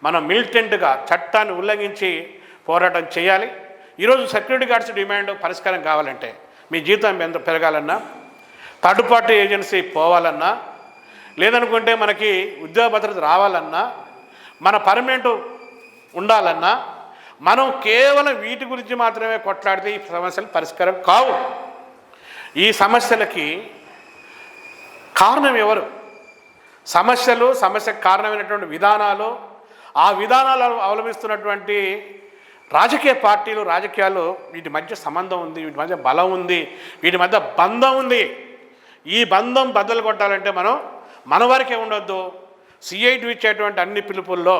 మనం మిలిటెంట్గా చట్టాన్ని ఉల్లంఘించి పోరాటం చేయాలి. ఈరోజు సెక్యూరిటీ గార్డ్స్ డిమాండ్ పరిష్కారం కావాలంటే, మీ జీతం ఎంత పెరగాలన్నా, థర్డ్ పార్టీ ఏజెన్సీ పోవాలన్నా, లేదనుకుంటే మనకి ఉద్యోగ భద్రత రావాలన్నా, మన పర్మనెంట్ ఉండాలన్నా, మనం కేవలం వీటి గురించి మాత్రమే కొట్లాడితే ఈ సమస్యలు పరిష్కారం కావు. ఈ సమస్యలకి కారణం ఎవరు? సమస్యకు కారణమైనటువంటి విధానాలు, ఆ విధానాలు అవలంబిస్తున్నటువంటి రాజకీయ పార్టీలు, రాజకీయాలు, వీటి మధ్య సంబంధం ఉంది, వీటి మధ్య బలం ఉంది, వీటి మధ్య బంధం ఉంది. ఈ బంధం బద్దలు కొట్టాలంటే మనం మన వరకే ఉండొద్దు. సిఐటి ఇచ్చేటువంటి అన్ని పిలుపుల్లో,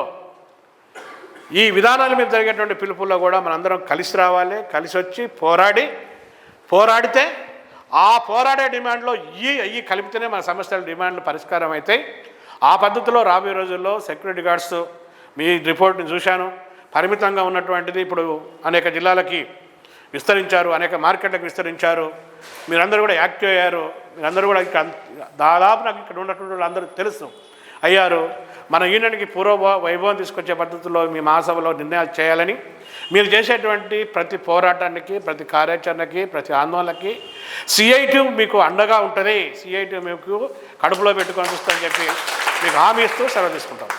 ఈ విధానాల మీద జరిగేటువంటి పిలుపుల్లో కూడా మనందరం కలిసి రావాలి. కలిసి వచ్చి పోరాడితే ఆ పోరాడే డిమాండ్లో ఈ కలిపితేనే మన సమస్యల డిమాండ్లు పరిష్కారం అవుతాయి. ఆ పద్ధతిలో రాబోయే రోజుల్లో సెక్యూరిటీ గార్డ్స్, మీ రిపోర్ట్ని చూశాను, పరిమితంగా ఉన్నటువంటిది ఇప్పుడు అనేక జిల్లాలకి విస్తరించారు, అనేక మార్కెట్లకు విస్తరించారు. మీరందరూ కూడా యాక్టివ్ అయ్యారు. మీరందరూ కూడా దాదాపు నాకు ఇక్కడ ఉన్నటువంటి వాళ్ళందరూ తెలుసు అయ్యారు. మన యూనియన్కి వైభవం తీసుకొచ్చే పద్ధతిలో మీ మహాసభలో నిర్ణయాలు చేయాలని, మీరు చేసేటువంటి ప్రతి పోరాటానికి, ప్రతి కార్యాచరణకి, ప్రతి ఆందోళనకి సిఐటి మీకు అండగా ఉంటుంది. సిఐటి మీకు కడుపులో పెట్టుకొని చూస్తుందని చెప్పి మీకు హామీ ఇస్తూ సెలవు తీసుకుంటాం.